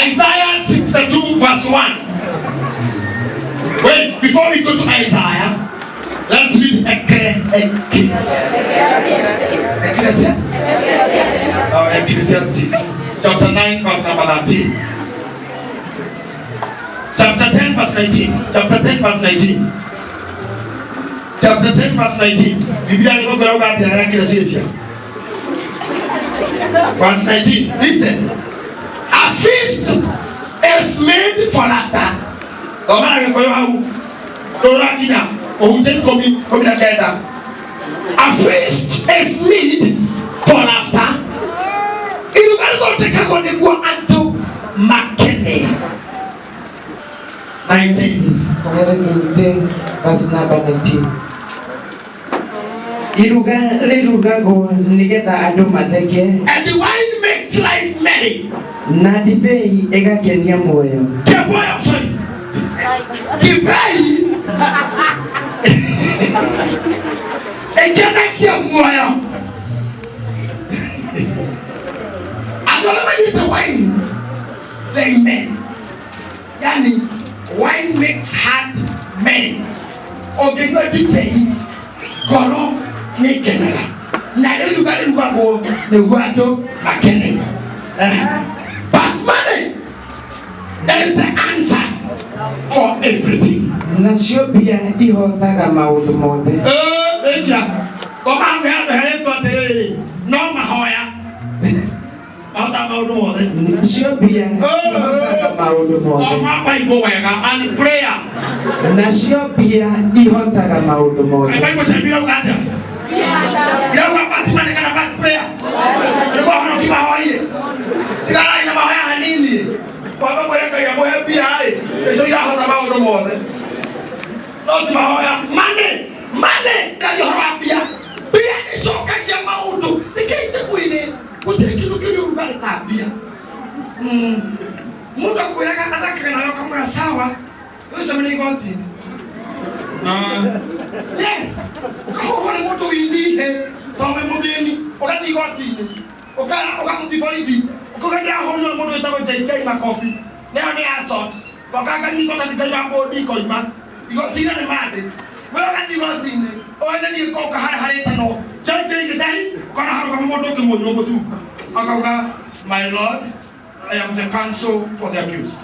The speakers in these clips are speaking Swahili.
Isaiah 62 verse 1. Wait, before we go to Isaiah, let's read Ecclesiastes chapter 9 verse number 19. Chapter 10 verse 19. Chapter 10 verse 19. Chapter 10 verse 19. Verse 19. Listen. A feast is made for laughter. A feast is made for laughter. You cannot take a go into Makene. 19. Verse number 19. And the wine makes life merry. The wine, amen. Yani wine makes heart merry. Okay, go to pay. Goro nekenera. Na elu ga go ne guado makene. But money, that is the answer for everything. Nasiobia ihotaga maudu mode. Eja. Koma ngea hele to de no mahoya. Nasiobia ihotaga maudu mode. Oma Bible wega and prayer. Nasiobia ihotaga maudu mode. Ai Bible sabira uganda. Ya wapati mane kana bat prayer. Lego hono kimahoye. Sigara ina mahoya hanini. Baba mwereka ya moya pia ai. Eso ya hota maudu mode. Not mahoya mane kali horapia. Pia isoka ya maudu. Nikite kuine. Kutirikirukiru ubali tabia. Muda kuyaga ataka na kama sawa. Wewe mimi ngoti. Yes. Kwa moto indie. Tome mudeni. Okati ngoti. Okati Okati hono moto itako chai na coffee. Leo ni assault. Kokaka ni kota nikaya bodi ko ima. Iko sina ni mate. Wewe kati ngoti ni. Oende ni ko ka hare tano. Chai Gitahi kona haru kama moto ke mojo motu. Akauka, my Lord, I am the counsel for the accused.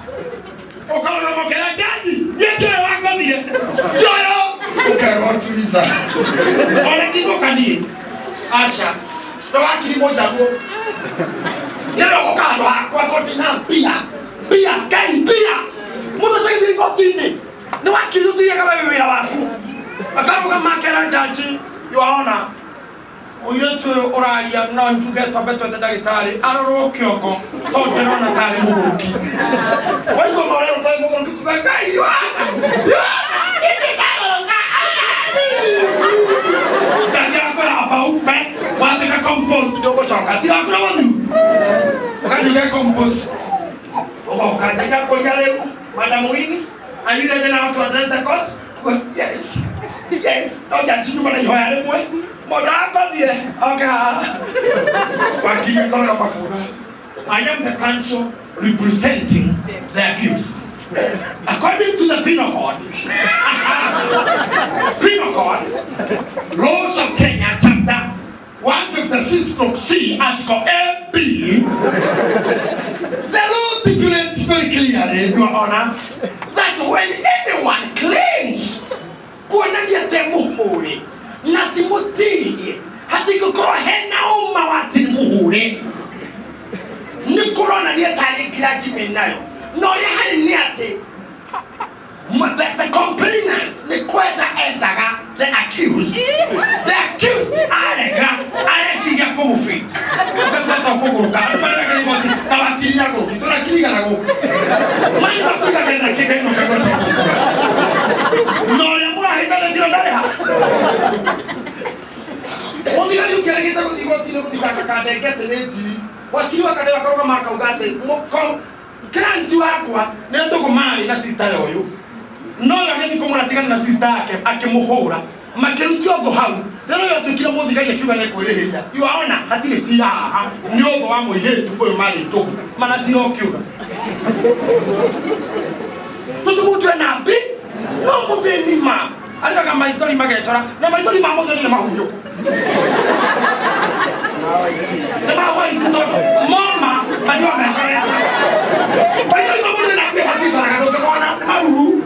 Okauka mokela jaji. Yetu wako ndiye. Joyo. Ukaro tuliza. Ole kiko kani. Asha. Ndo akili moja ko. Yero kokalo kwa koti na pia. Mudo tayari ngotini. Ni wakili ndiye kama wewe wako. Akauka makela jaji. Yuaona. Oyetu oralia no njuge tobeto de dagitari aroro kyoko to derona tare muruki waigo morero to mo nduku kai yo tati akora abau pe watu ka compost dogo shoka si akora wangu wakati ka compost oba wakati ka konyale madam Winnie are you ready now to address the court? Yes. No judge you mana yoya mwe I am the counsel representing the accused. According to the penal code, Laws of Kenya, chapter 156.c, article AB, the law stipulates very clearly, Your Honor, that when anyone claims Nati muti hati kukro hena uma wati muhure Nikurona liya tali kilaji minayo Nori hali niyate the complainant Nikweta entaga the accused alega Alexi ya komu fit Ukatata kukuruka Adumarega kani Tawakili yako Kitora kili garago Mani wakuga kenda kika ino kakota Nori amura hitana tira dareha Ondi gani ukiregeta kudigotino kudikakakade keteneti wakili wakade wakaroga maka ugate moko kranti wakwa nendo kumali na sister yoyo no yakati kumuratikana na sister yake akemuhura makeruti ogo hau Ndio yote kila mmoja kaje kiuga na kuelewa. Yuaona hatile si haha. Ndio wa mwile tuko mali tu. Maana si kiuga. Tutu mtu anabi no mudeni ma. Ali kama maitoli magesora na maitoli ma mudeni na mahunjo. Tema wa itoto mama bali wa mesora ya. Kwa hiyo mudeni na pia hati sora kwa kuona mauru.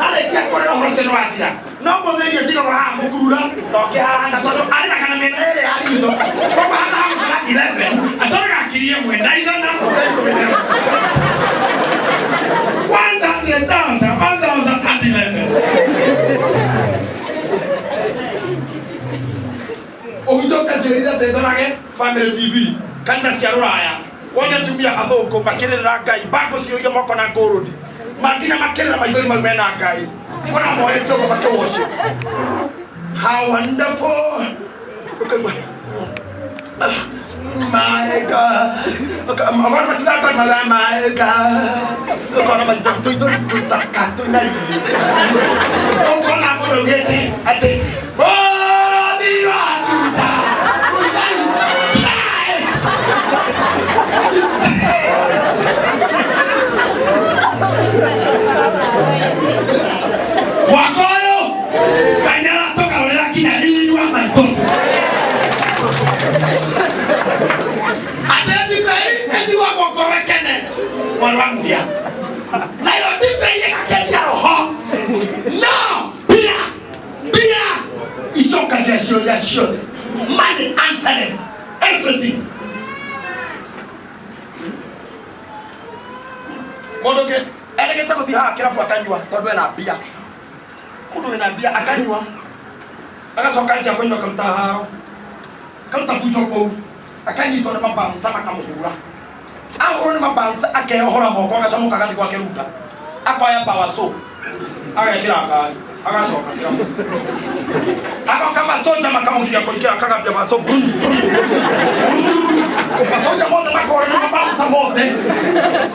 Ale kia kwa roho seno atira. No mudeni atika kwa ha mukurura toke ha na toto ali kana menele ali ndo. Kwa hata sora 11 asora akirie mwenda igana ko betera. 1,000 at 11. Obutoka jerida tendorage Family TV kanda cia ruraya wone tumia athoko makirira ngai bango cio ile moko na ngurudi makinya makirira maithori mau mena ngai mona moetio ko makiwoshe how wonderful okay my God okay amara matiga kwa mala my God kona maithori tutaka tunari kona mono gete ate Wakoyo kanyara toka olera kinyali wa manto ateti bei edi wa kokore kene walwangia na yo dibe yakenya roho no bia isoka ya sure money answering everything modoke elegeta ko biha kirafu akanywa todwe na bia mudo na bia akanywa akasoka nje akonywa kamta fujo ko akanyi to na mabanza makamuhura ahoro ni mabanza akerohora moko akasamuka kati kwa keruda akoya bawaso akakira akali akasoka kama soja makamuhira ko kira kakapya baso masoja moja makore na mabanza mote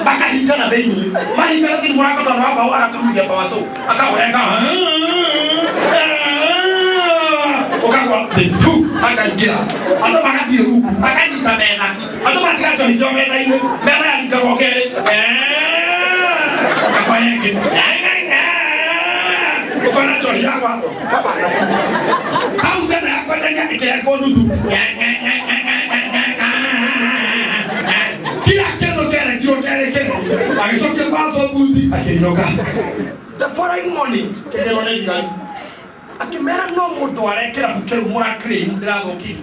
bakahikana thini mahikana thini muraka to na bawo akatumia bawaso akawenga okangwa tu akaingira ando makabiru akanyita mena ando matikacho hizo mena ile mena alikagokere akoyenge ukona cho yagwa au tena yakwenda ikaya konudu kila kero kere akishoke paso buti akinoka the following morning kero ndio akimera no mudo arekera bukeru murakire ndiragoki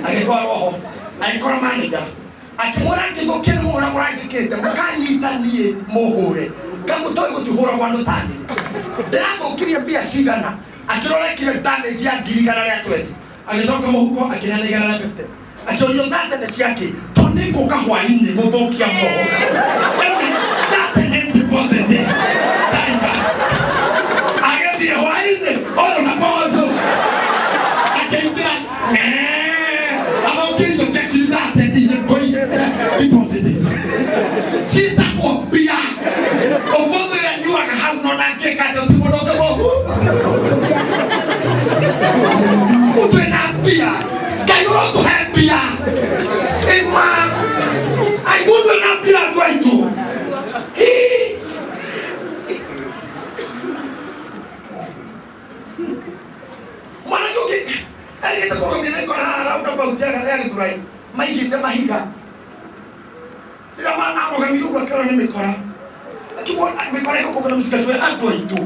agikora roho aikora manager akimura ngikokere murakikete mukanyitanie muhure kamutoi gutuhura wandu tani ndiragokirie mbia cigana akirora kire damage ya ngirigana ya 20 agicoka muhuko akinana igana na 50 akiorio ngate ne ciake toniko kahwaini guthukia mo ngate ne deposit all na pawazo akembia amokindo sekilate ile koyete deposit sita kwa pia omodo ya nyua ka hauno na keka to timodoke mo utena pia kayo to help pia ema ai mudo na pia kwetu Alita ko kami ko na raw na bautia kaya turai maigite mahiga ila ako kami ko karo ni mikora akimwa mikora ko kuna msika tu anto itu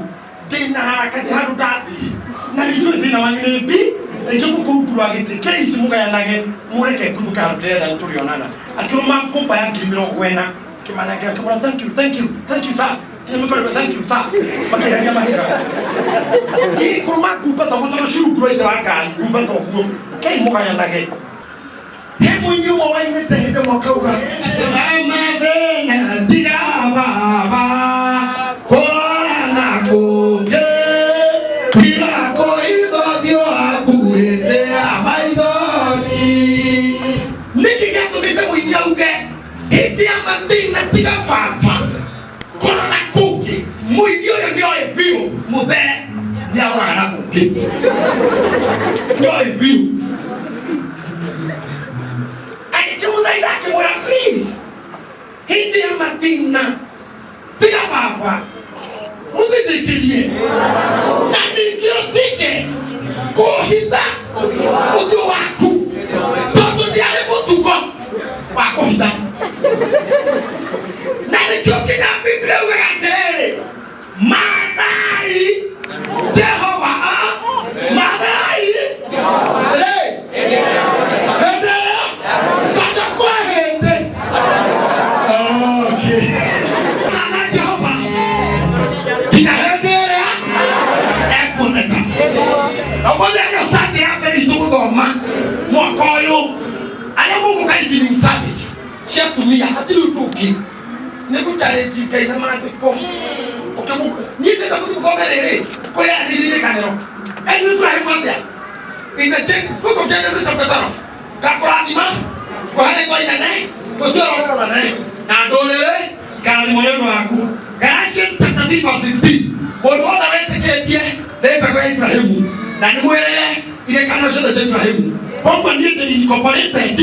dina harakati haru dadi na nijo dina wangine bi ejo kukuru agite case muga yanage mureke kutuka dera tulionana akiroma kumpa ya kimiro kwena kimana kama thank you sir thank you sir makaya mahira i kurma kupa to moto shiru kuro itraka kupa to ku kai muga yanage he munyu mo waine te hede mokauga ama bena diga baba kora na ko bila ko ido dio akuete amaidoni niki gato nite munyauge hiti amatina tiga fafa kora na kuki muyo yo yo vivo mude ni ahora na kuki Joy view. I can like that, please. He did my thing now. Think about what did they give you? Nothing you ticket. Go hit that. Don't be able to go. Go hit that. Nothing talking up people were there. Madai Jehovah. Madai. Service. Share to me. I have to give. Never charity. Can you man come? Okay, you can go for the Korea. You can. And you try one there. In the book of Genesis chapter 12. Kakurani, why go in the night? Go to our night. Now, Dole, Kalimano, Galatians chapter 3 verse 16. What the rest of the year, they were going for him. Then where you cannot show the same for him. Company incorporated.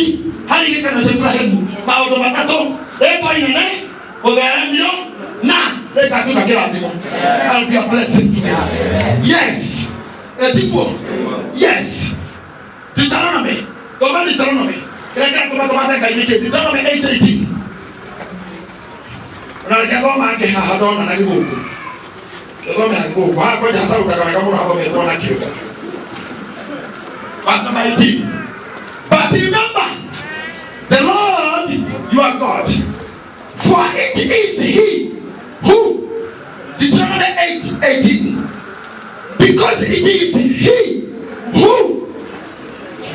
How you can say for him? Paulo Matato, they go in the night. For the Amio, nah, they got to get out. I'll be a blessing to them. Yes. People, yes. Deuteronomy, come on, Deuteronomy. Can I get to Deuteronomy 8:18? When I get on my game, I had on and I go. The woman go, why go to South Carolina? Verse number 18. But remember, the Lord your God, for it is He who, Deuteronomy 8:18. Because it is He who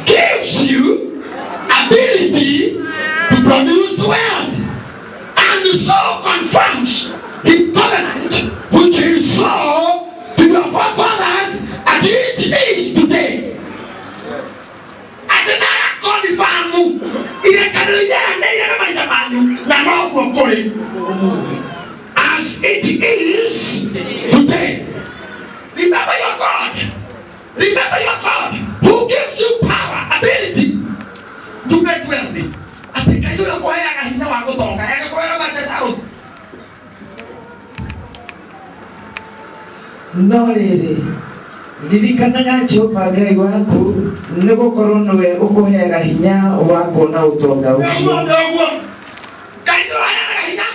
gives you ability to produce wealth and so confirms His covenant which He swore to your forefathers as it is today. As it is today. Remember your God. Remember your God who gives you power, ability to make wealthy. I think I don't know why I know I go talk. I don't know about this out. No lady. Lirikana Jehova Ngai waku nigukorwo niwe ukuheaga hinya wa kuona utonga ucio. Ngai no aheaga hinya.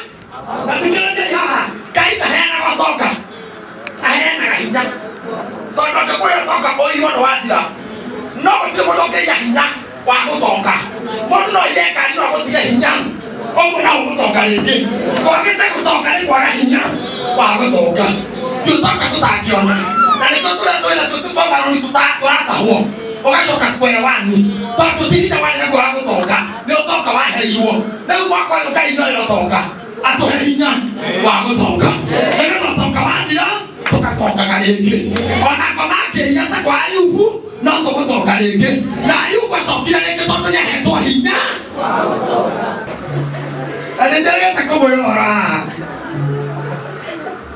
Na tikirĩria haha, Ngai ndaheanaga ũtonga. Aheanaga hinya. Tondũ angĩkũhe ũtonga ũiywo nĩ wathira. No gũtirĩ mũndũ ũngĩiya hinya wa gũtonga. Mũndũ no yeka no gũtige hinya. Ũguo no gũtonga rĩngĩ. Kwagĩte gũtonga nĩ kwaga hinya wa gũtonga. Gũtonga tũtangĩona. Na nĩ tũtũrĩa tũtũtwa marũni tũratahwo. Ũgacoka square one. Tondũ tũtirĩte wanĩra kwa gũtonga. Nĩ ũtonga waheirwo. Rĩu mwaka ũyũ Ngai no ũtonga. Atũhe hinya wa gũtonga. Nĩgetha ũtonga wathira tũgatongaga rĩngĩ. Ona ngoma ngĩiya ta kwa Ayubu no tũgũtonga rĩngĩ. Na Ayubu atongire rĩngĩ tondũ nĩahetwo hinya wa gũtonga. Na nĩnjĩrĩte kũmwĩrora.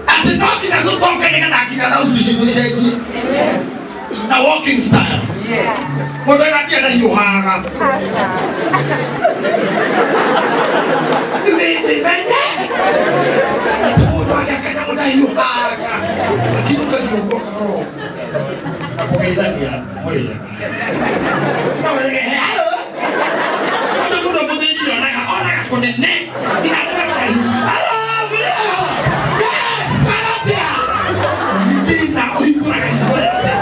Atĩ no nginya tũtonge nĩgetha nginya thauti citũcenjie. Na walking style. Mũndũ ĩra kĩenda hiũhaga. Nĩmenye. Mũndũ agĩakanya mũndũ hiũhaga. Akiuga hiũhoka roho. Akũgeithania mũrĩega. No hello. Mũndũ mũthĩni onaga kũnene. Hello. Yes, Karatia. Ndina ũhingũraga hiũhaga.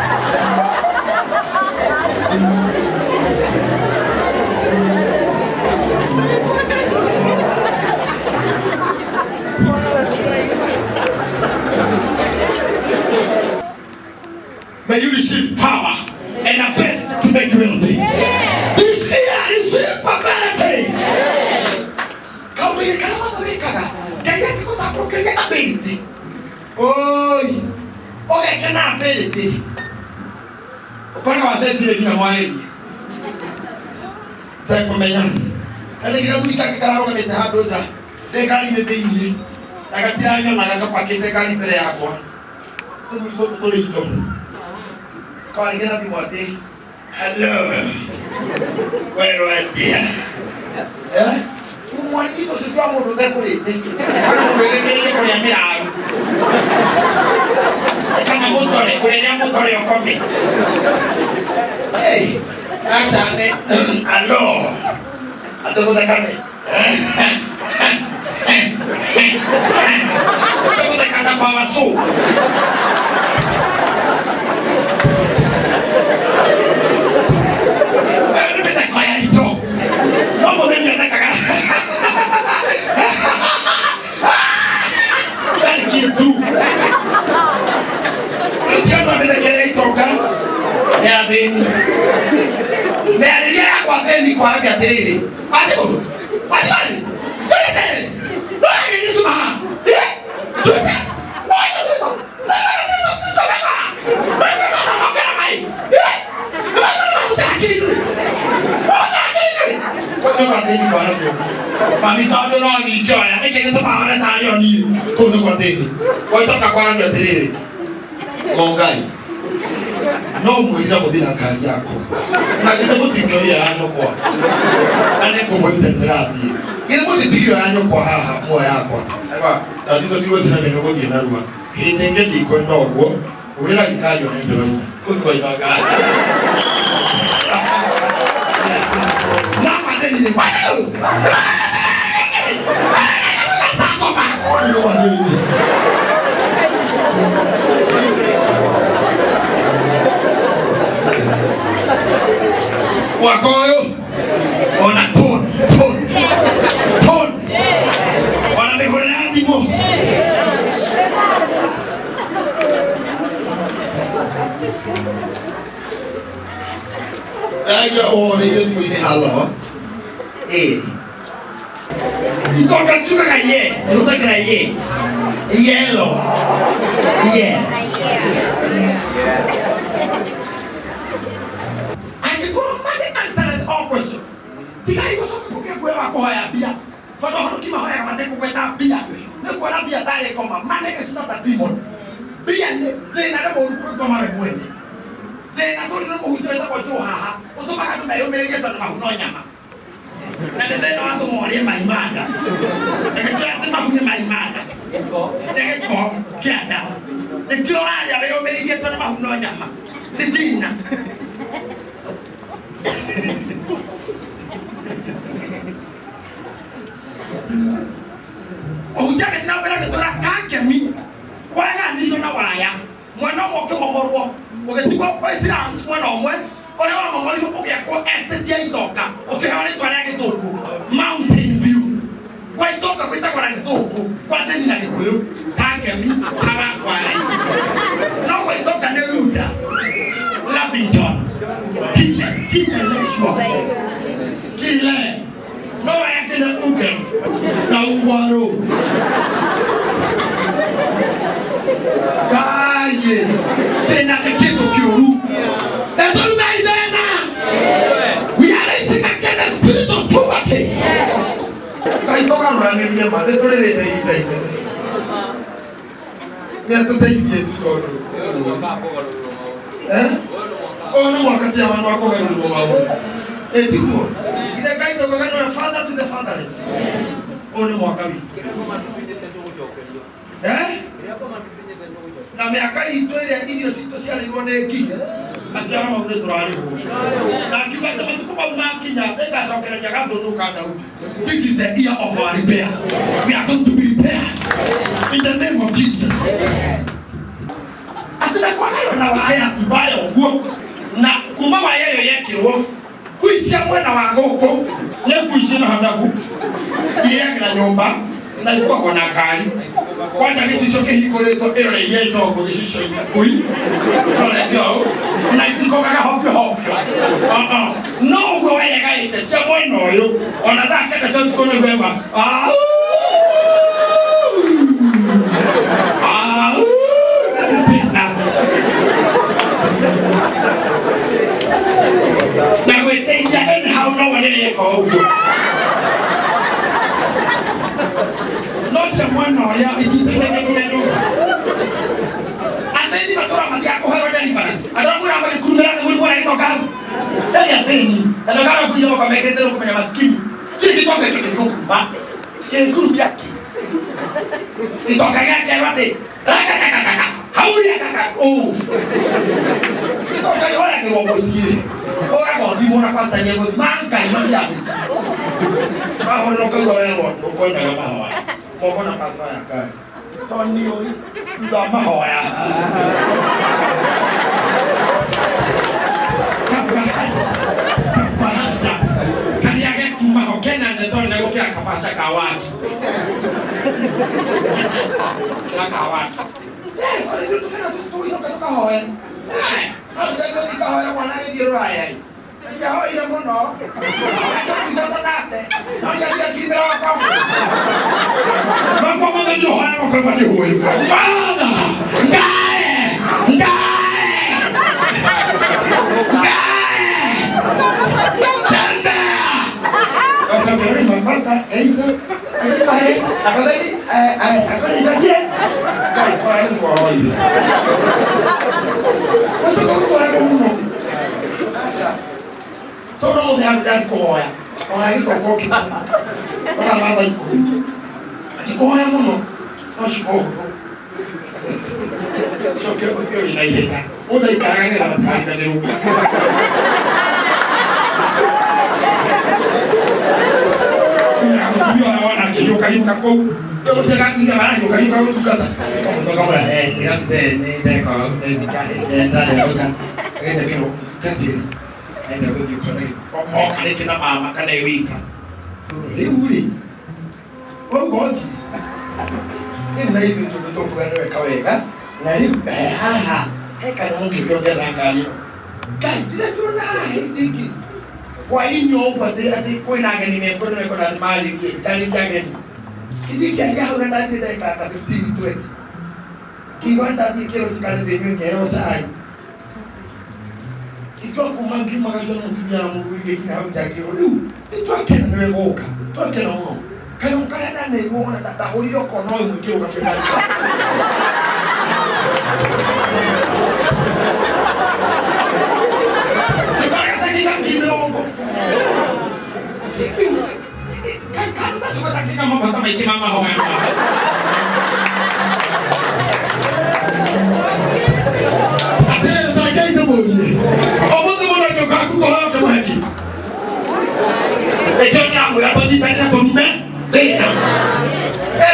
May you receive power and ability to make wealthy. This year receive ability. Kau ini kenapa tu mereka? Kaya kita tak perlu kaya ability. Oi, oke kena ability. Kau nak saya tidak kena mualaf. Saya pemenang. Kalau kita tu kita kalau kita dah dosa, dekali ni tinggi. Agak tiranya nak pakai dekali beri aku. Tu itu. Kalau kita nanti buat Hello. Where are you? Mwanito si kwa mwoto de kulete. Kulete kwa ya mirao. Kama motore okome. Hey, asante. Hello. Atoko de kame. Atoko de kata kwa wasu. Vamos a ver, cagar. Thank you. Yo no me quedé tocar. Ya ven. Me haría agua de mi cuadra de aire. Adiós. Adiós. No hay ni su mamá. Mami tado no ni joya, e che pa na tani oni con no quantini. Poi tocca qua a tenere. Mongai. Non vuoi da modina cariaco. Ma che devo ti che hanno qua. Ane come intenderati. Che devo ti che hanno qua, mo è acqua. E va, da dito ti vuoi se ne vengo di na rua. E nenge di con dogo, ora il caio ne te lo. Con poi tocca. Mamma te ni qua. Wakoyo ona ton ona me kore na timo ayo ore yo ni halo Ito kasi ka ye, ito ka ye. Yellow. Yeah. Ani ko mane answer opposite. Tiga iko so ko ke kwa ko ya bia. Ko do hono kima hoya mate ko kweta bia. Ne ko la bia tare ko ma mane is not a demon. Bia ne na mo ko ko ma mo ni. Ne na ko no mo huteta ko jo ha. O to maka me yo me ye to na ho no nyama. Na de no ando mori mai manda. E che tu ma mai manda. E che ko chiada. E che ora io me li to na ho no nyama. Di dinna. O jare na bela ke tora ka ke mi. Kwa na ndi to na waya. Mwana mo ke mo morwo. O ke ti ko sira mwana omwe. Ore wa mama liko poke ko estetia itoka. Okay, ore twara ke toko. Mountain view. Kwa itoka kwita kwa na toko. Kwa teni na likoyo. Kake mi para kwa. No kwa itoka ne luda. Lavington. Kile. No yake na uke. Na uwaro. Kaye. Tena ke kiko kioru. We are raising against the spirit of poverty. Kai toka mrani ni ma de tole le dei. Ni ato dei ni tu todo. Oh no wakati ya wanu wako ngalo lo mawo. Tiko. Ile kai toka ngano father to the fatherless. Oh no wakabi. Na miaka hii tu ile ndio sito si aligone kinga. Asiara maure turare ho. Na kibata matukuba unakinya eka sokera nyaga ndo ka Daudi. This is the year of our repair. We are going to be repaired in the name of Jesus. Atila kwa nayo na waya mbaya oguo. Na kuma wayeyo yekiwo. Kuishia mwana wa ngoko. Ne kuishia na hadabu. Ile yake na nyumba. Na ilikuwa kwa nakali. Kwanza kisishoke hiko leto ere yeto kwa kishisho ina kui. Toletio. Na itiko kaka hofyo. No kwa waya kaite. Siya mweno yo. Onadha kaka sauti kono kwema. Na kwete inja anyhow no wane yeko huko. No se bueno ya ikitengenezwa. Ateni batora magia ko hero deliverance. Adamura mali kurumera muri kwa itoka. ya beni. Anakana kuja kwa mekete kwa maskini. Kile kitonga kile kikuma. Yeye kuru yake. Kitonga yake yote. Hauya kaka. Oh. Kitonga yote ni wabosie. Ora kwa bibi mwana pasta nyego manka imani ya bisi. Ba hono kwa wewe kwa na mahoya. Moko na pasta ya kai. Toni oi. Ida mahoya. Kena ndetoni na gokia kafasha kawati. Kila kawati. Yes, wale ndio tukana tutoka kutoka hoe. Hapo ndio tutoka hoe mwana ni raya. Ndio hoe ile mono. Ndio tate. Ndio kimera kwa. Mambo moja ndio hoe kwa kwa huyo. Sana. Ndae. Basta, itu baik. Apa tadi? Aku dijanji. Kau yang boy. Untuk kau yang ngomong. Asa. Tolong dia dan kau ya. Orang itu kau kita. Orang apa itu? Jadi kau yang ngomong. Masih kau. So kau ini lagi. Udah ikan ni lah kan dari rumah. Yo ahora que yo caí un caco, yo te gato y ahora yo caí un caco. Como toca ya sé, ni te con el viaje de la de otra. Que quiero que tiene. Ende ko di ko ni. O kale kina mama ka na wika. Uri. O God. Na hivi tu kwa ndio kaweka. Na hivi ha. Heka na mungi vyo tena ngali. Kai, dile tu na hiki. Kwa hiyo upate ati kwa nanga nimekona na mali tani jage idi kia hao na ndani dakika 15 tu kiwanda kile kile benyo kero sai ito kumangi magajo mtumia na mungu yake hao jage ulu ito akena nwe boka to akena mo kayo kaya na ne go na tata holio kono mwekeo kapenda Kanta sebentar kita mau bata maiki mama ho kan. Ate tak itu boleh. Apa tu boleh kau aku kau kamu lagi. Jangan aku dah tadi tanya kau ni. Tidak.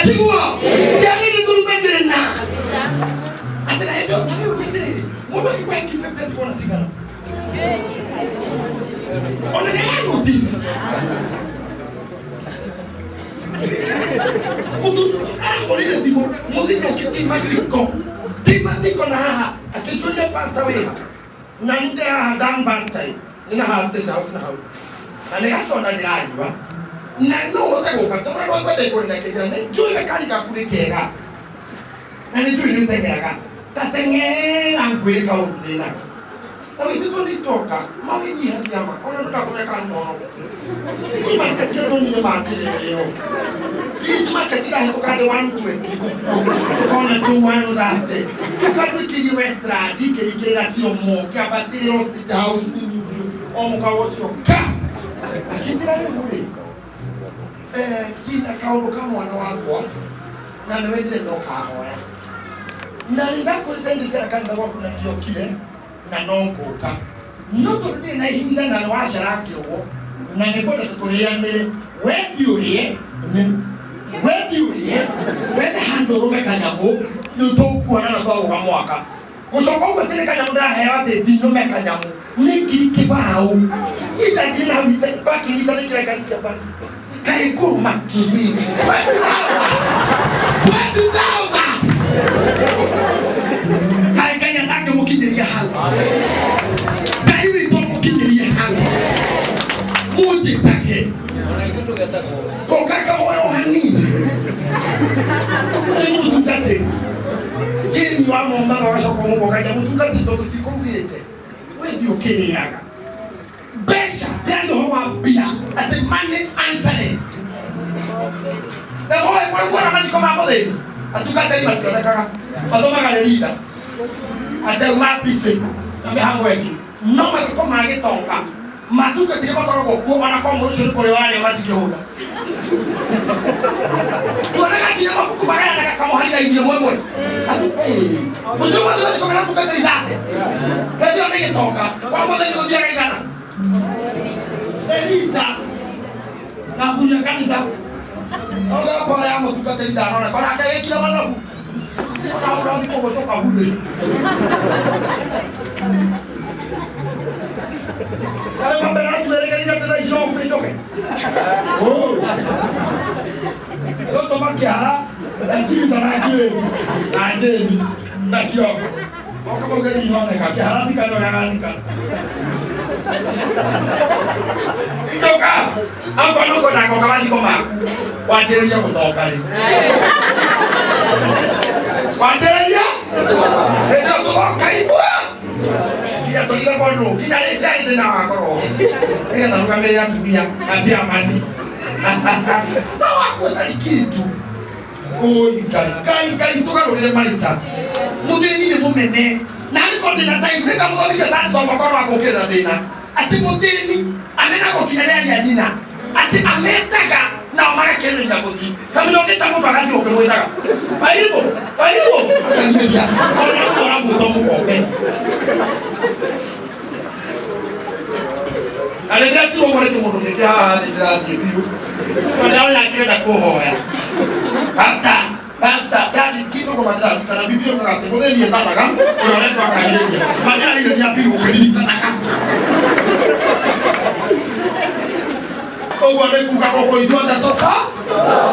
Tiga. Jangan ni kau ni nak. Ate dah itu tapi begini. Mudah kau yang kita tu kau nasi kan. On a notice. Olha tipo, música que tem mais rico na haha. Aqui tu já pasta weha. Na nite haha dan pasta aí. Na haha state house na haha. Na nega só na dirage, va. Na no ota go ka. Toma no ko de ko na ke jana. Tu le kali ka kuri kega. Na ni tu ni tengera. Ta tengera angwe ka undina. Olha itu tu ni toka. Mau ini hati ama. Ona ndo ka kan no. Ima katika ndo ni mati leo. Cuma katika hapo kade 120. Kona tu wanu date. Kakabwi kili restaurant kili creação mo que abater o state house ni omo ka wosio ka. Akitira ni kina kaulo kama wana wako. Na niwede ndo kahoya. Na ndako zendi serikali ndio kuna hiyo kile na nongo ka. Noto ndi na hinda na washara kiwo. Na nikota tutolia mbele. Wewe hando mekanyamu nutokuwa na kwa mwaka. Kusoko tele kanyamu da hewa te dino mekanyamu. Niki kibao. Itajina baki itale kile kali kibao. Kai kurma kibi. Wewe dawa. Kai kanya ndake mukindiri ya hali. Kai wi to mukindiri ya hali. Muji take. Kokaka wani. Mutungate. Jini wa mama wa shoko mo kaja mutungate toto tikobiete. We di okele yaga. Besha tendo wa bia at the money answer. Na kwa mani kama hapo. Atukata hivi tunataka. Patoma galerita. Ate mapise. Na mehango yake. Noma kama agetonga. matuka tigema kwa kuwa wana kwa mwisho ni kule wale watikioda tunaga tigema fuku bagaya na kama hali ya inyo mwe mtu mmoja ndio kwa kutoka zate ndio ndio toka kwa moja ndio dia kana elita na kuja kanisa oga kwa ya mtu kata ndio anaona kwa kaya kila mwanangu ona ndio kutoka hule kale mambo na tuelekea kanisa tena sio kutoka leo tomakia lakini sana kile ajeni ndio kama ngani nione kaka harani kana ngani kana itoka hapo noko na kwa kama koma wateria kutoka leo wateria ndio toka hivyo kia tolika kwa no kia lesa ile na wako kia taruka mbele ya tumia kati ya mani tawa kwa talikitu oi kai toka role maisa mudeni ni mumene na niko ndina time kama mmoja sana kwa mkono wako kera tena ati mudeni amena kwa kinyalia ya jina ati ametaka na mara kero ya boti kama ndio kita mtu akazi ukimwitaka aibo akaniambia ona ora mtu mkope alenda tu mwana mtu kia ndio bio kwa ya kile na kuhoya basta dadi kitu kwa madara kana biblia kwa kati mode ni tata kama unaletwa kahiria madara ile ni api ukeli tata o wale kuka kwa hiyo atatoka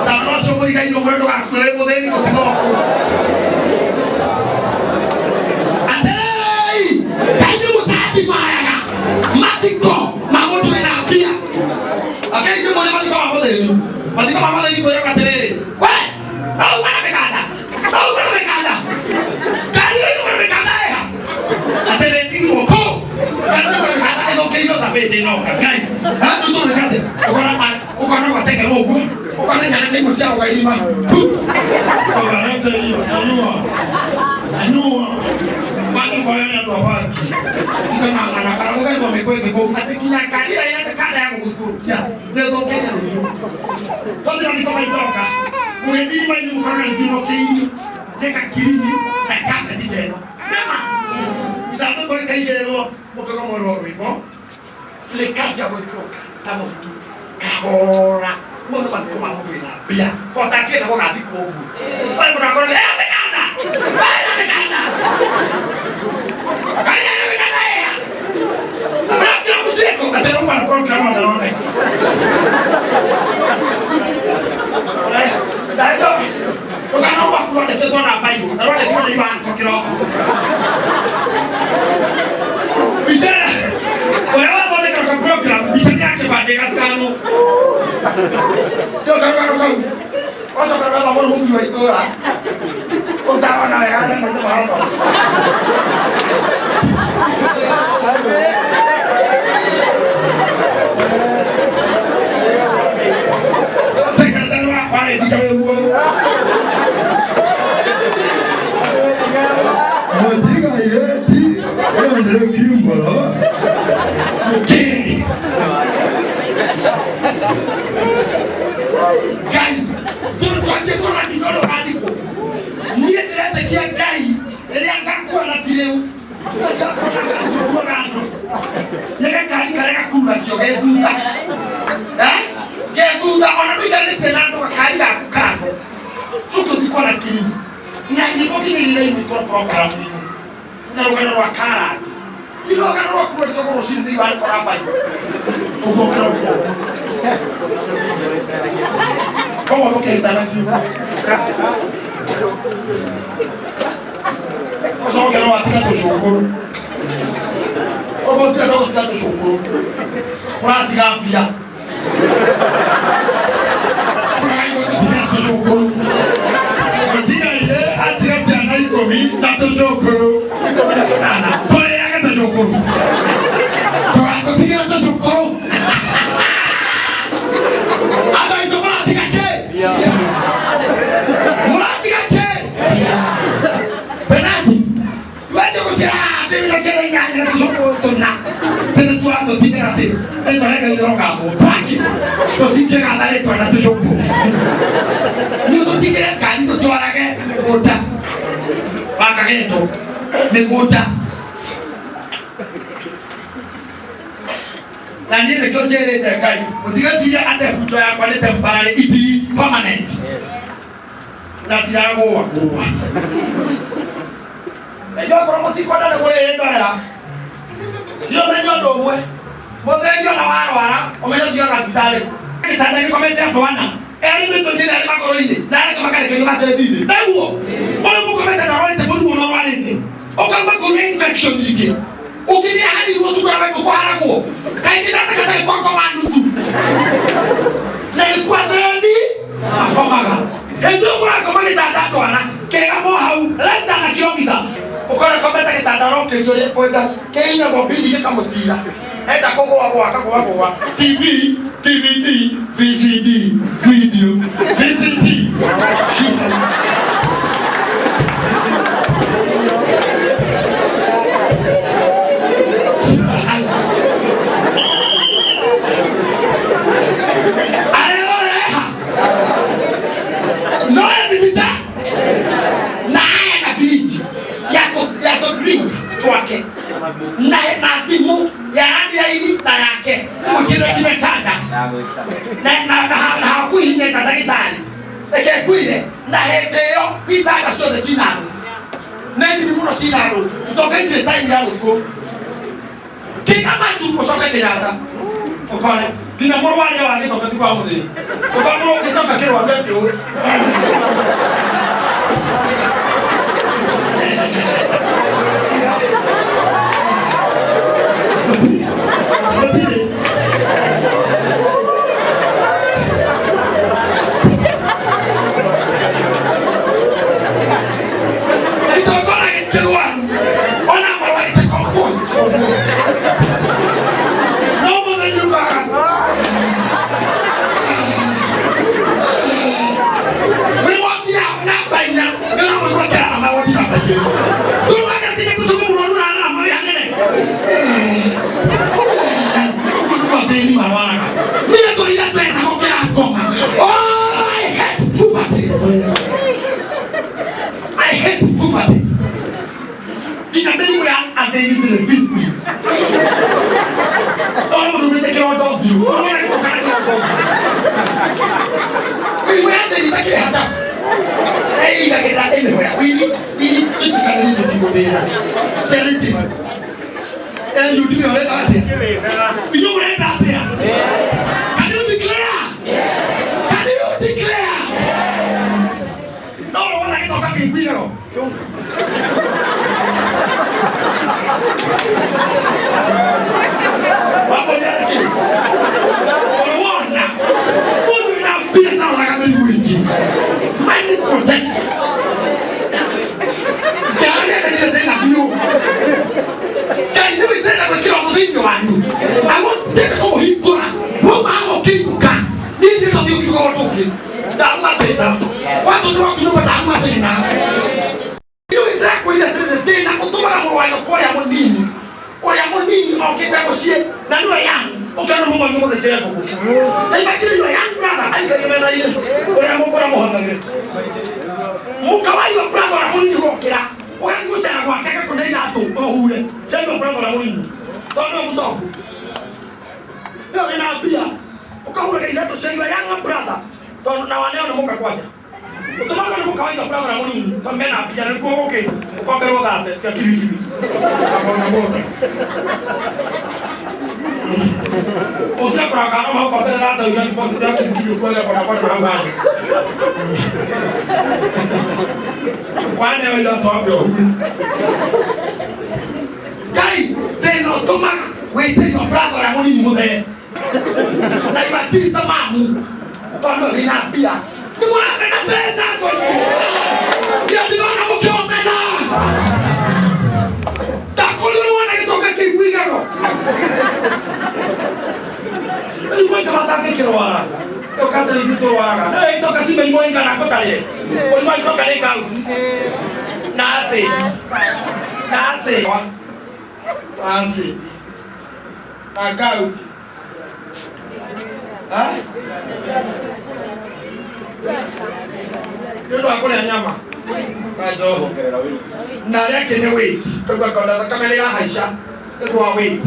na roho mwili kaino mwendo kwa kule mode ni kwa atei kaino mutadi maya matiko mamoto inapia akaje mwana mali kama mode ni matiko mama ni kwa katere we au wanamekada kali wanamekada ya atele ndio ko kali wanamekada ndio kile sabete no kai hatu tu nekade ukana wateke rogo ukana nyana kimo sia ukaima ukalete hiyo anua bado kwa yana ndo wapi sika na karaoke ndio mekweke kwa atikinya kali yana kada yangu kukurukia ndio kile ndio kwa nini kama itoka Mwenye mali mkana ndio kini neka kilini na kama ndio nema ndio kwa kaidero mkaka moro ripo le kaja kwa kama kitu kahora mbona mko mambo ina pia kwa takira kwa ngapi kwa huko wale kuna kwa mekanda kaya mekanda ya ndio msiko atero kwa program ndio Daito, ukana wakulu de kwa na bayo, arole kwa ni banko kiro. Bisera. Wewe wale kwa program, bisani yake baada ya skano. Ndio kwa. Wasa kwa baba mbona mungu waitora. Utaona ya ana ndio mahali. Wale dikawe mwa. Modiga yeti, ndio kimbo. Okay. Gai, tu tuache kwa ndilo badiko. Niye ndio kia gai, ile angakua na tileu. Yeye kai kareka kula kioge tuta. Getuda ona bitane tenando kaida kukano. Suko diko na kilimo. Na ndipo kile ile kwa program hii. Na rogana wa kara. Kilo kana wa kula kwa rosin ndio alikuwa hapa hiyo. Uko kwa. Kama loke tana hiyo. Kwa sababu wa tika tushukuru. Kwa sababu tika tushukuru. Kwa tika pia. Matina ile atirasi anaikomi natosokoro nana pole yake natosokoro kwa kupiga natosokoro ada ito matika ke matika ke penati wewe kusira tena tena nyanya natosokoro tona tena tu ato tena tena Torega irogapo. Paki. Totinge kadale tu ana tu shoku. Ni totinge kani tu tuarage kota. Wakageto. Ni kota. Na nini kyote kai. Utigasiya ate futo ya kwa le temporary, it is permanent. Na tirago wa kuwa. Ejo kwa motiko dale kule ndora. Ndio menyo domwe. Modenyo na wara, omenyo dio na kitale. Kitanda ni komete hapo wana. Eli mtu ndile makoroini. Na kama kale kwenye matelevizi. Ndio. Mbona mko komete na wale tebu mwana wale. Okamba kuna infection yiki. Ukini hali watu kwa wako kwa harako. Kaingia kata kwa mandu tu. Na ilikuwa ndani akomaga. Ndio mwana kama kitanda twana. Kega mo hau. Less than a kilometer. Ukora komete kitanda roke yole kwenda. Kenya mobili kama tira. Enda koko wa TV, DVD, VCD, video, VCD. No visita. Na fridge. Yako drinks kwake. Na timu ya hivi na yake. Mkile kimetata. Na kuinye kadagitali. Eke kuile na hedeo pitaka sio sinalo. Neni ni muno sinalo. Utoka nje time ya uko. Kika matu kusoka teyata. Okole. Dina morwale wa nito katika amudi. Okamo kitoka kero wa ndio. I hate poverty. Tina beli mulai ante itu le display. Orang mau minta kira dog view. Orang nak tukar kira dog. Ini ada di tak kira ada. Ini tak kira ini boleh. Ini itu kan ini di modern. Jadi ni. You do your right there. You right there. Can you declare? Yes. Can you declare? Yes. No, orang nak tukar kira video. Wapo nyati. Unaona? Mungu anapita na kama ni wingi. Mani protect. Jana ndio tena bio. Jana ndio tena kwa kila mzingo wangu. Amo tena kwa hikora. Mungu aokibuka. Ndio ndio kiko watoke. Dama tena. Watu ndio wakijua dama tena. Hiyo ndio kwa ile tena kutuma kwa kwa monini. Oya monini okita kosie na ndio yangu ukana mungu mungu de tele koko taiba kile yo yangu brother ai kale mena ile oya mungu na muhanga ngire mukawa yo brother na monini kokira oyangu sana kwa kaka kuna ile ato ohure sema brother na monini tono mutoko ndio inaambia ukahura ile ato sema yangu brother tono na waneo na mungu kwaja utomanga na mukawa yo brother na monini tomena pia na kwa okay kwa bero date sia kibi Otra para acá no vamos a poder dar de un positivo que me puede por favor no haga. Cuando yo tomo. Kai, te no toma, güey, te no prato la moni mude. Na ibasista mamu. Tono vina pia. Ni mwana mena pena kwa. Ya ti wana mukio mena. Ini bukan kata kekir wala. Itu kata itu wala. Itu kasih beli moin kan aku tadi. Kalau mau itu kan ekau. Nasi. Nasi. Nasi. Ekau. Ndio akole nyama. Kajo. Na yake ni weight. Kwa kama kama ile haisha. Ndio weight.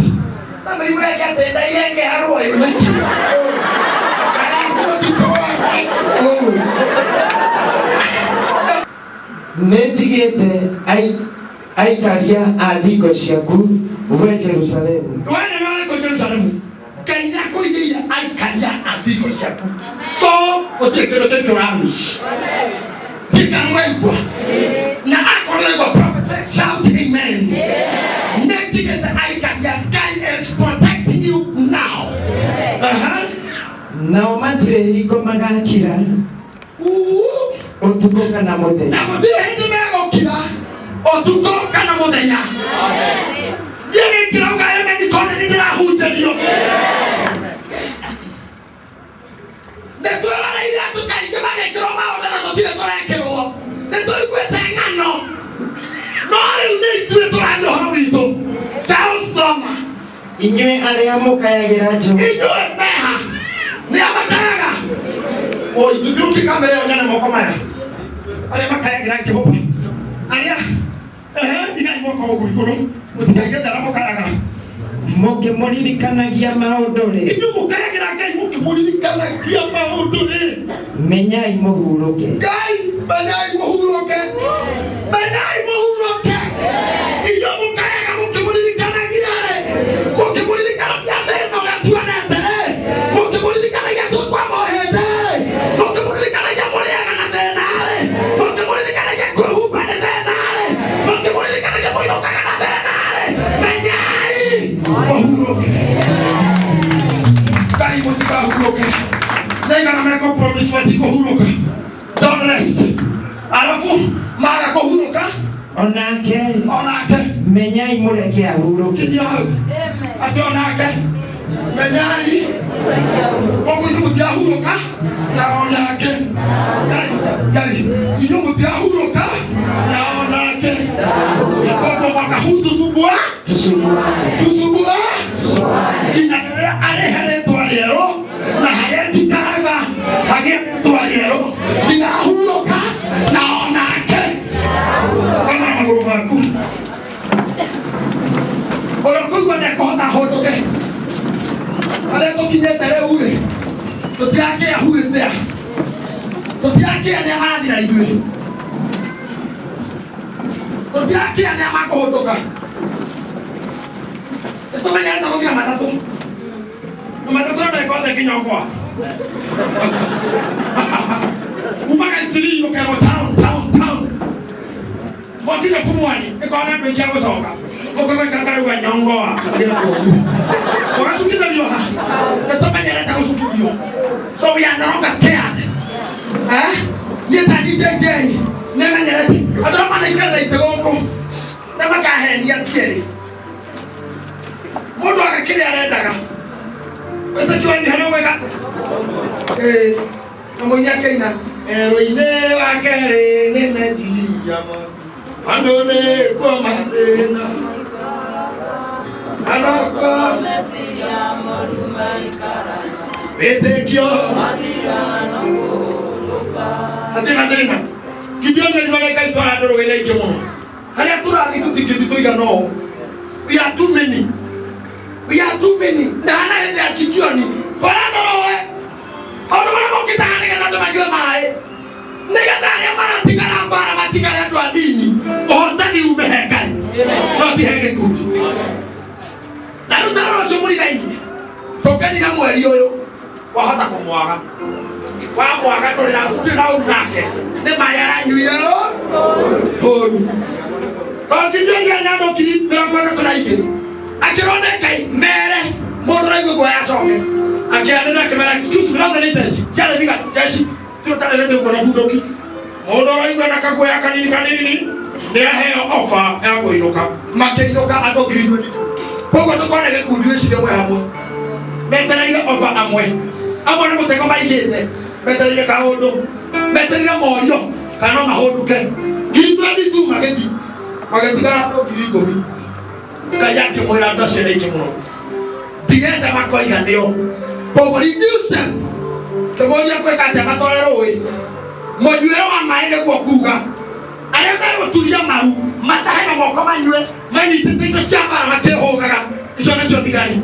Na mimi mweke tenda yenge harua hiyo. Netigete aikaria athiko ciaku we Jerusalemu. Wene wale ko Jerusalemu. Kaina ko ida aikaria athiko ciaku. So otekero tekoramus. Tika mwepo. Na akole go prophet shout amen. Netigete aikaria God is protecting you now. Nao matire hiko magakira. Otuko kana muthenya. Na mutire hindi megokira. Otuko kana muthenya. Amen. Yeye kirauga yeme ni kone ni ndirahujanio. Netwala na ira tukaije magekiro maona na tutire turekerwo. Netwigwete ngano. No ari ni tuire turando horo witu. Charles Doma. Inywe aria mukayagira jo. Inywe meha. Ni amatayaga. Oi, tutuki kamera yonyane moko maya. Ale makayagira Jehova. Aria. Ina moko gukuru. Mutikagira makayaga. Moke moririkanagia maundu ri. Inyu mukayagira Ngai moke moririkanagia maundu ri. Menyai muhuruke. Ngai, menyai muhuruke. Menyai muhuruke. Inyu mukayaga moke moririkanagia ri. Moke moririkanagia thina uria tuonete ri. Moke moririkanagia tukwa mohende. Moke moririkanagia muriaga na thina ri. Moke moririkanagia kwihumba ni thina ri. Moke moririkanagia muirukaga na thina ri. Menyai muhuruke. Ngai mutikahuruke. Naiga na meko promise watiko huruka. Don't rest. Alafu maga kuhuruka. Onake. Menyai mureke ahuruke. Ati onake. Menyai. Kogu inyumu tia huruka. Na onake. Gai. Inyumu tia huruka. Na onake. Kogu waka hutu subua. Tusubua. Kinyanelea arehere tuwaliero. Na hayeti karaga. Hageti tuwaliero. Zina huruka. Na onake. Kama maguru waku. Olokuwa nekota hotoke. Ale tokinyete ure. Totiake ya hure sea. Totiake ya nyamana dira idue. Totiake ya nyamana hotoka. Esto mañana estamos en la matatu. La matatu no me conta que no coa. Umaga nsili yo kero town. Wakile pumwani, ekona kwenye kwa soka. Okoka kangara kwa nyongoa. Wakasukiza liyo ha. Eto mañana estamos sukidio. So we are no longer scared. Nieta DJ. Ne mañana. Adoro mana ikala ipegoko. Na makahe ni atiere. Moto akakiri anaendaga. Wewe kiwa ni hano wega. Kama yake ina eroine wakere ni meti yama. Andone kwa matena. Alaka mesi yama rumaikara. Wetekio madirana kuruka. Hatina tena. Kibione ni wale kai twara ndoro ile ikemono. Hali atura akitutikito iga no. We are too many. Na hana ende akijioni. Parandorowe. Odumana mokita hanega na tumajua mae. Nega ndani ya mara tigara mbara matigara ya duadini. Ohotani umehekai. Noti hege kuti. Na nutaro sumuri gaini. Tokeni na mweri oyo. Wahota kumwaga. Wamwaga tole na kuti na unake. Ne mayara nyuira o. Holu. Tokijioni ya nado kili mirakwaka tunaikiri. Akironde kai mere modrai go ya soke akianena kamera excuse me not the litage jale diga jeshi tutale rende ko na fudoki modrai go na kako ya kanini ne he offer ya ko inoka make inoka ato girido ko to kone ke kudiwe shide mwe hamwe metela ile offer amwe amone muteko baigete metela ile ka hodo metela ile moyo kana mahoduke gitu adi tu mageti gara to girigo mi kaya ke moira ndo sele ke mo digenda makoiga ndio Go reduce them. The body of Katamatori. Mojuera Maine Gokuga. I am able to Yamaru, Matahana Mokamanu, many things to Sapa Mateo, Jonathan Bigani.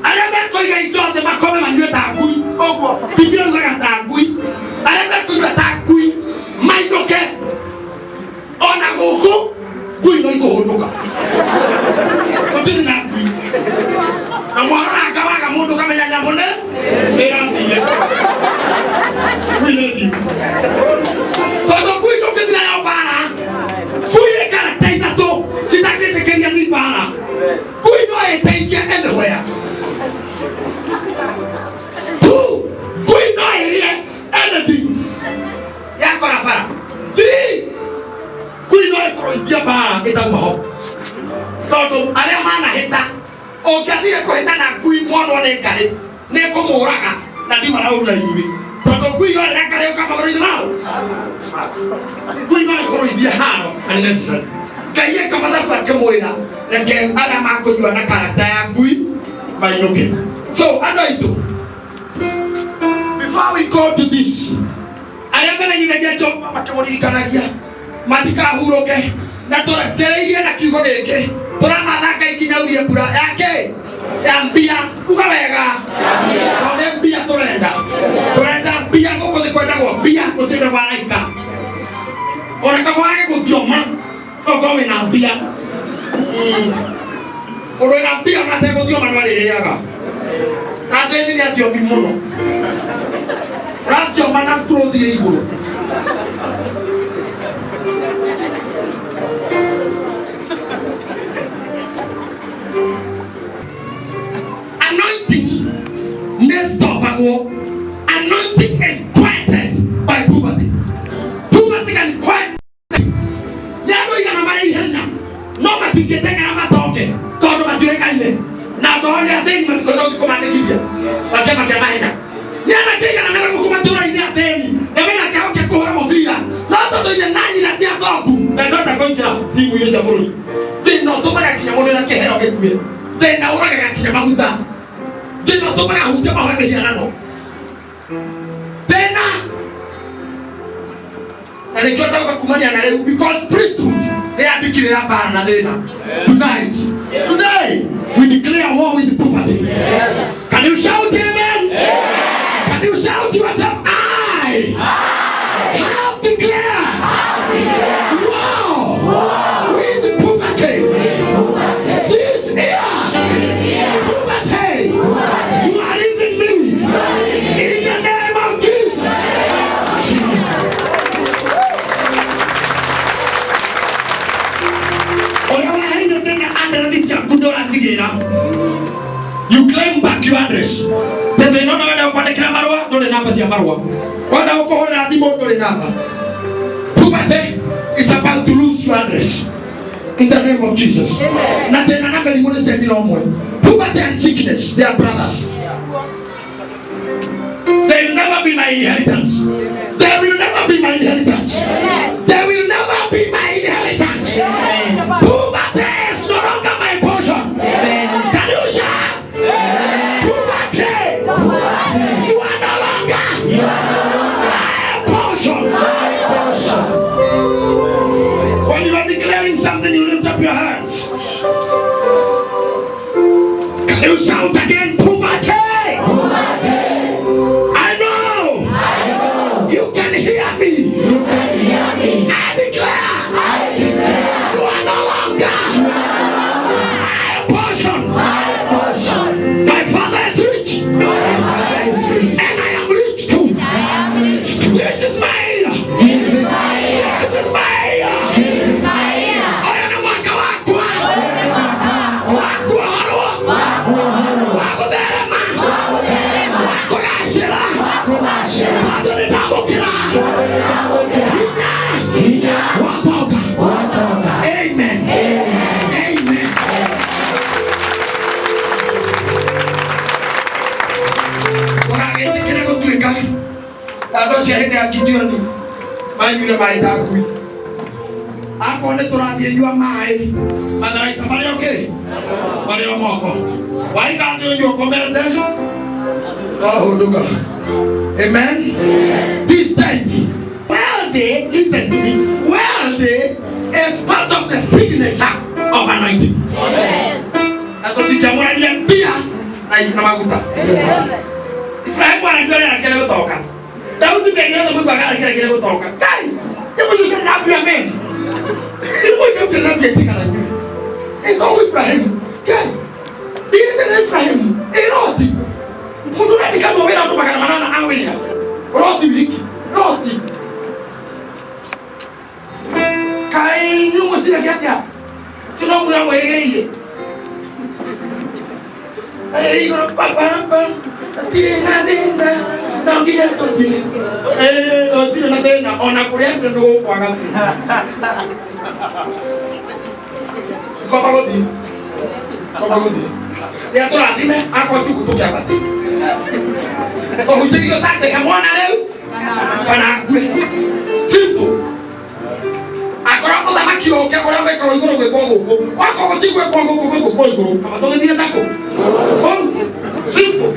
I am not going to the Macom and Yatagui, over people like Atagui. I am not going to attack Gui, my docket. On a go, Gui no go. What did not be? The Mora Kawakamoto Kamayamone, they don't be. We love you. But the Gui don't get now, Bana. Gui can't take that door. See that the Kenyan Bana. Gui no take you anywhere. Two, Gui no anything. Yakara. Three, Gui no Yaba, get a mob. Toto, Alemana Heta. O Kadia Koetana Gui Mono Nekari, Neko Moraka, Nadima Aula. Toto Gui or Nakare Kamari now. Gui no Corridia Hano, and necessary. Kaya Kamada Kamoina, and then Alamako, you are Nakara, Gui, by Yoke. So, I know you. Before we go to this, I am going to get your Makamori Kanagia, Matika Huroke, Natora Tereya Nakigoreke. Turama naka ikinyauria pura yake ya mbia ukawega ona mbia turenda mbia goko kwenda go mbia gutira baraika ona kabage gutioma no go na mbia oro na mbia na te gutioma no ri yaga na te ni atio bimuno ratio mana trothi iguru Anointing is quieted by poverty. Poverty can quiet. Never you can marry him. No matter you take a talking. Talk about your kind. Now the only thing that goes on to come and give you. But then I can mind. Never take another Mucamo in their baby. The men I can't get over of fear. Not only the 9 that they are talking. They're not going to think we use a fool. They know to make a woman at the head of it. They know what I can get about that. They don't know who to have here now. And they got over Kumania because priesthood, they are declaring a tonight. Today, we declare war with poverty. Yes. Can you shout amen? Yes. Can you shout to yourself, I have declared war with poverty. This year, poverty, you are leaving me in the name of Jesus. You claim back your address. Then they don't know whether the Marwa, no the numbers of Marwa. What I call the Dimo number. Poverty is about to lose your address. In the name of Jesus. Nothing another you say no more. Poverty and sickness, they are brothers. They will never be my inheritance. They will never be my inheritance. They will never be my inheritance. Poverty is no longer my portion. Can you shout? Poverty, you are no longer my portion. When you are declaring something, you lift up your hands. Can you shout again? Poverty. My dagui. I call it to you are my mother. Okay. What are you more? Why can't you comment? Oh, look. Amen. This time, wealthy, listen to me. Wealthy is part of the signature of anointing. Yes. Israel wanajua kile kutoka. Daudi pengine ndio Mungu anataka kile kutoka. Guys, hebu just na pia amen. Hebu ndio pia tika na nyinyi. It's always Ibrahim. Guys, this is Ibrahim. Roti. Mungu anataka ndio wala kutoka na manana awia. Roti wiki. Roti. Kai nyumo sina kiatia. Tunaomba ya mwereire. Hey, you're a papa. Tina dinda. Now get to me. Eh, tina dinda. Ona kuriente ndo kwa ngapi. Kwa godi. Ya tora dime ako tu kutoka bati. Kwa hujui yo sante kama mwana leo. Kana kwe. Simple. Akora ko samaki o ke akora ko igoro kwe kongo. Wako ko tigwe kongo ko igoro. Kama to ndine tako. Simple.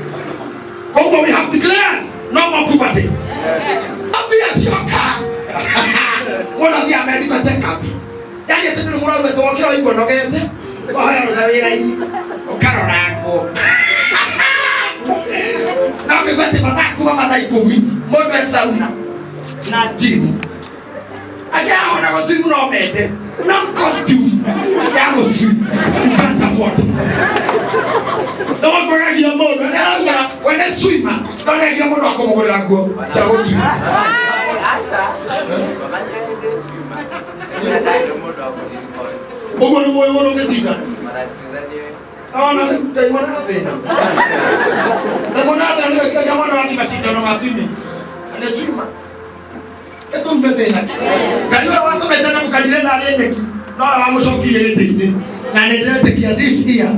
Congo, we have declared no more poverty. Yes. Obvious your car. One of the American tech up. That is the one of the walking on you. Oh, I don't know. Cararaco. Now we went to Mataku, Mataikumi, Mother Sauna. Not Jim. I can't want to go swim no bed. No costume. I was swim. You can't afford it. Don't go to your mother. When they swim, don't let your mother come over and go. So I was swim. Oh, no, no, no, no, no, they want to be now. They want to be and the swimmer. It's all better. Can you want to make them Canadian? No, I'm so clear. And this year.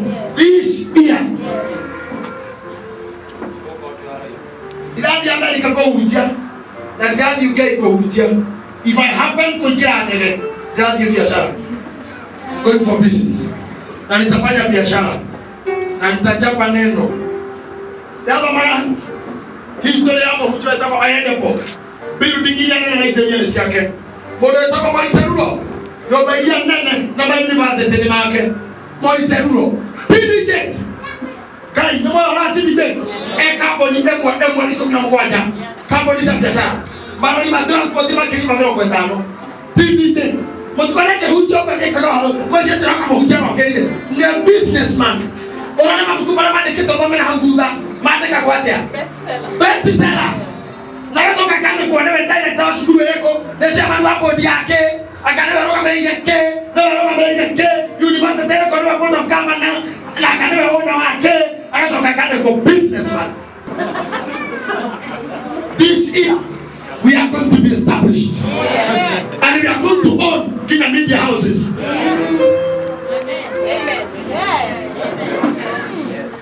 If I happen to get going for business, na nitafanya biashara, na nitachapa neno. The other man, history yako hujua itakuwa aende po. Building ile na Nigeria ni yake. Moyo itakuwa Mariserulo. Yo baia nene na ba university ni make. Mariserulo. PDJ. Kai, no more PDJ. Carbon ni iko mnamgoja. Carbon ni biashara. Bado ni transport ni makini mambo kwa tano. PDJ. Mtukoleke hujua kwa kikao. Kwa sababu kama hujua kwa kile. Ni businessman. Ona mafukuba mane kito kwa mena hanguda. Mate kakwatia. Best seller. Na yeso kakane kwa newe director wa shule yako. Nesi amanu hapo yake. Akanewe roga mbele yake. Na roga mbele yake. University yako kwa board of governor. Na akanewe owner wake. Yeso kakane kwa businessman. This year we are going to be established. Yes. And we are going to own Kenya media houses.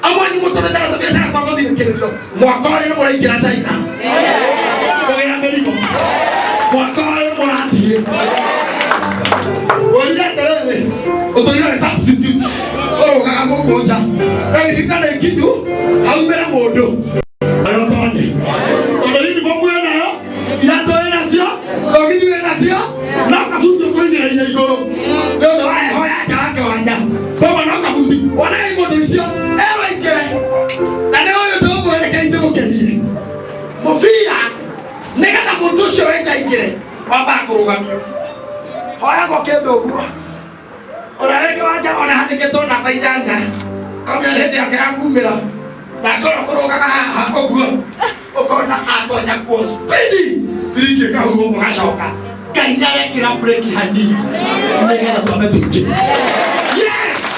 Amwani moto na dara biashara kwa ngodi mkelelo. Mwakole na mora ikira China. Kwa ya Amerika. Mwakole mora ndiye. Oya tele. Otoya substitute. Oro kaka ngoja. Na ifika na kitu haumera modo. Ayotone. Otoyi ni fomu na yo. Inatoena sio? Ogidu na sio? Na kafutu kwa ile ile igoro. Ndio haya hoya yake wanja. Baba na kafutu. Wana igoro sio? Mufia nega na mundusho wecha ikire waba kurugamio hoya go kendo guo ora reke wacha ona hatike to na baijanga kama hende yake akumira na koro kuruga ha oguo okona atonya ko speedy firiki ka huo mugashoka kainyare kira break hanini nega na tome tuki yes.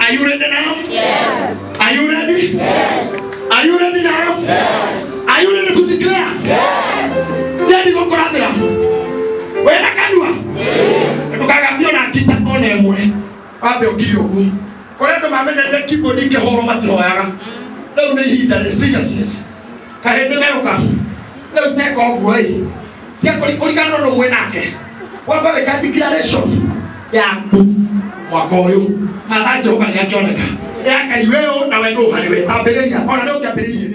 Are you ready now? Yes. Are you ready? Yes. Are you ready now? Yes. Are you ready to declare? Yes. Ready to declare? Wena kanwa? Yes. Tukagambio na kita one mwe. Abe okilio ku. Koredo mamenya ile keyboard ke horo matihoyaga. Leo ni hii the seriousness. Kahende meruka. Leo teko ogwei. Kia kuli kano no mwe nake. Waba weka declaration. Ya ku. mwaka uyu matha Jehova ni akioneka ira Ngai weo na we ndu hari we tambiriria ona ndu kiambiririe